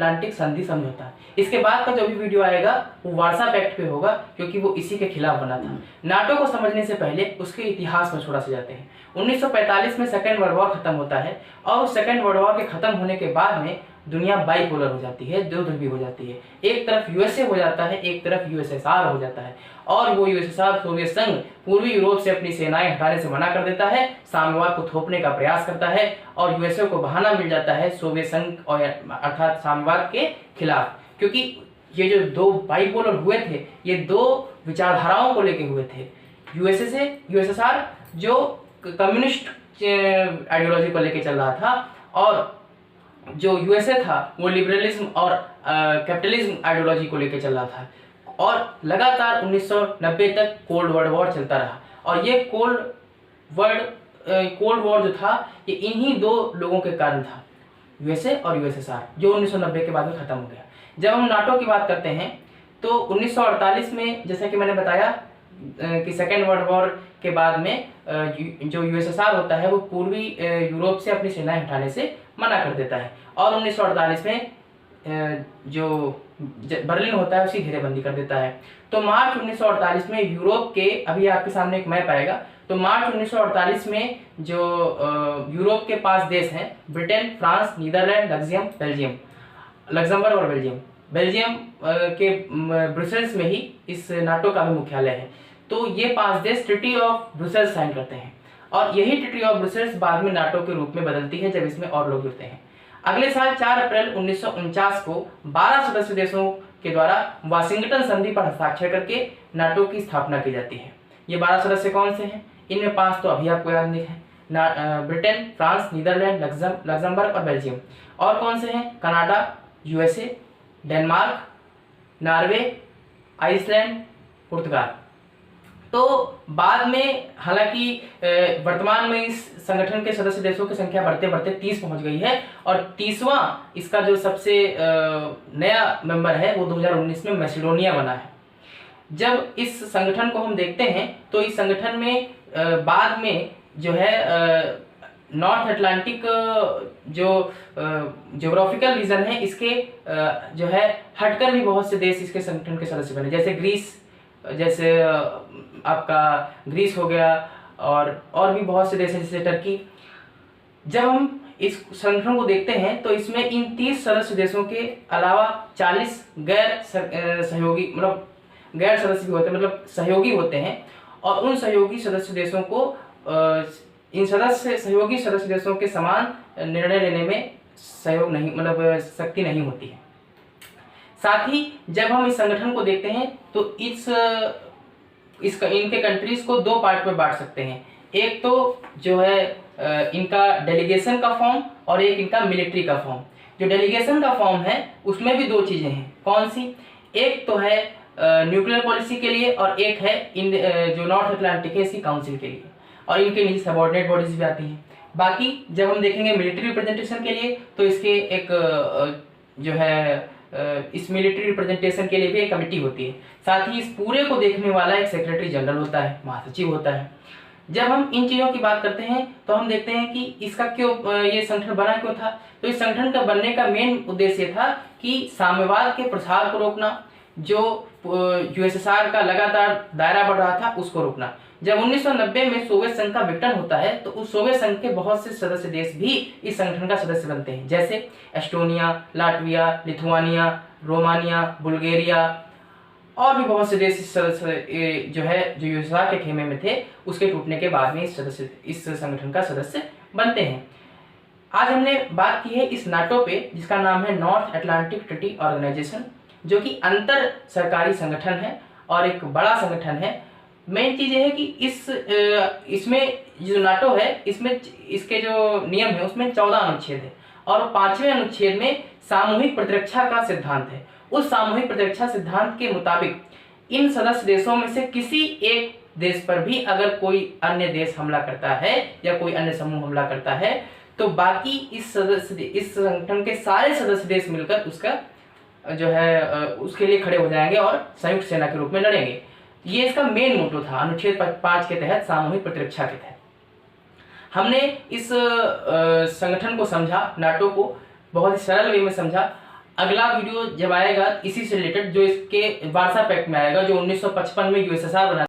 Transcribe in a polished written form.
Atlantic संधि समझौता। इसके बाद का जो भी वीडियो आएगा वो वार्सा पैक्ट पे होगा, क्योंकि वो इसी के खिलाफ बना था। नाटो को समझने से पहले उसके इतिहास में थोड़ा सा जाते हैं। 1945 में सेकेंड वर्ल्ड वॉर खत्म होता है, और उस सेकेंड वर्ल्ड वॉर के खत्म होने के बाद में दुनिया बाइपोलर हो जाती है, दो ध्रुवी हो जाती है। एक तरफ यूएसए हो जाता है, एक तरफ यूएसएसआर हो जाता है, और वो यूएसएसआर सोवियत संघ पूर्वी यूरोप से अपनी सेनाएं हटाने से मना कर देता है, साम्यवाद को थोपने का प्रयास करता है, और यूएसए को बहाना मिल जाता है सोवियत संघ और अर्थात साम्यवाद के खिलाफ। क्योंकि ये जो दो बाइपोलर हुए थे, ये दो विचारधाराओं को लेके हुए थे। यूएसए से यूएसएसआर जो कम्युनिस्ट आइडियोलॉजी को लेके चल रहा था, और जो यूएसए था वो लिबरलिज्म और कैपिटलिज्म आइडियोलॉजी को लेके चल रहा था। और लगातार 1990 तक कोल्ड वर्ल्ड वॉर चलता रहा, और ये कोल्ड वॉर जो था ये इन्हीं दो लोगों के कारण था, यूएसए और यूएसएसआर, जो 1990 के बाद में खत्म हो गया। जब हम नाटो की बात करते हैं तो 1948 में, जैसा कि मैंने बताया कि सेकेंड वर्ल्ड वॉर के बाद में जो यूएसएसआर होता है वो पूर्वी यूरोप से अपनी सेनाएं हटाने से मना कर देता है, और 1948 में जो बर्लिन होता है उसकी घेरेबंदी कर देता है। तो मार्च 1948 में यूरोप के, अभी आपके सामने एक मैप आएगा, तो मार्च 1948 में जो यूरोप के 5 देश हैं, ब्रिटेन, फ्रांस, नीदरलैंड, लग्जमबर्ग और बेल्जियम के ब्रुसेल्स में ही इस नाटो का भी मुख्यालय है। तो ये 5 देश ट्रीटी ऑफ ब्रुसेल्स साइन करते हैं, और यही ट्रीटी ऑफ ब्रुसेल्स बाद में नाटो के रूप में बदलती है जब इसमें और लोग जुड़ते हैं। अगले साल 4 अप्रैल 1949 को 12 सदस्य देशों के द्वारा वाशिंगटन संधि पर हस्ताक्षर करके नाटो की स्थापना की जाती है। ये 12 सदस्य कौन से हैं? इनमें 5 तो अभी आपको याद नहीं है, ब्रिटेन, फ्रांस, नीदरलैंड, लग्जमबर्ग और बेल्जियम। और कौन से हैं? Canada, USA, Denmark, Norway, Iceland, पुर्तगाल। तो बाद में हालांकि वर्तमान में इस संगठन के सदस्य देशों की संख्या बढ़ते बढ़ते 30 पहुंच गई है, और 30वां इसका जो सबसे नया मेंबर है वो 2019 में मैसेडोनिया बना है। जब इस संगठन को हम देखते हैं तो इस संगठन में बाद में जो है नॉर्थ अटलांटिक जो ज्योग्राफिकल रीजन है इसके जो है हटकर भी बहुत से देश इसके संगठन के सदस्य बने, जैसे ग्रीस, जैसे आपका ग्रीस हो गया, और भी बहुत से देश हैं जैसे टर्की। जब हम इस संगठन को देखते हैं तो इसमें इन 30 सदस्य देशों के अलावा 40 गैर सहयोगी, मतलब गैर सदस्य भी होते हैं, मतलब सहयोगी होते हैं, और उन सहयोगी सदस्य देशों को इन सहयोगी सदस्य देशों के समान निर्णय लेने में सहयोग नहीं, मतलब शक्ति नहीं होती है। साथ ही जब हम इस संगठन को देखते हैं तो इनके कंट्रीज को 2 पार्ट में बांट सकते हैं। एक तो जो है इनका डेलीगेशन का फॉर्म, और एक इनका मिलिट्री का फॉर्म। जो डेलीगेशन का फॉर्म है उसमें भी 2 चीजें हैं। कौन सी? एक तो है न्यूक्लियर पॉलिसी के लिए, और एक है जो नॉर्थ अटलांटिक है इसकी काउंसिल के लिए, और इनके नीचे सबऑर्डिनेट बॉडीज भी आती हैं। बाकी जब हम देखेंगे मिलिट्री रिप्रेजेंटेशन के लिए तो इसके एक जो है इस मिलिट्री रिप्रेजेंटेशन के लिए भी एक कमेटी होती है। साथ ही इस पूरे को देखने वाला एक सेक्रेटरी जनरल होता है, महासचिव होता है। जब हम इन चीज़ों की बात करते हैं तो हम देखते हैं कि इसका क्यों ये संगठन बना क्यों था। तो इस संगठन का बनने का मेन उद्देश्य था कि साम्यवाद के प्रसार को रोकना, जो यूएसएसआर का लगातार दायरा बढ़ रहा था उसको रोकना। जब 1990 में सोवियत संघ का विघटन होता है तो उस सोवियत संघ के बहुत से सदस्य देश भी इस संगठन का सदस्य बनते हैं, जैसे Estonia, Latvia, Lithuania, Romania, Bulgaria, और भी बहुत से देश इस सदस्य जो यूएसएसआर के खेमे में थे उसके टूटने के बाद में इस संगठन का सदस्य बनते हैं। आज हमने बात की है इस नाटो पे, जिसका नाम है नॉर्थ अटलांटिक ट्रीटी ऑर्गेनाइजेशन, जो कि अंतर सरकारी संगठन है और एक बड़ा संगठन है। मेन चीज ये है कि इसमें जो नाटो है इसमें इसके जो नियम है उसमें 14 अनुच्छेद है, और 5वें अनुच्छेद में सामूहिक प्रतिरक्षा का सिद्धांत है। उस सामूहिक प्रतिरक्षा सिद्धांत के मुताबिक इन सदस्य देशों में से किसी एक देश पर भी अगर कोई अन्य देश हमला करता है या कोई अन्य समूह हमला करता है तो बाकी इस संगठन के सारे सदस्य देश मिलकर उसका जो है उसके लिए खड़े हो जाएंगे और संयुक्त सेना के रूप में लड़ेंगे। ये इसका मेन मोटो था अनुच्छेद 5 के तहत, सामूहिक प्रतिरक्षा के तहत। हमने इस संगठन को समझा, नाटो को बहुत ही सरल वे में समझा। अगला वीडियो जब आएगा इसी से रिलेटेड, जो इसके वार्सा पैक्ट में आएगा, जो 1955 में यूएसएसआर बना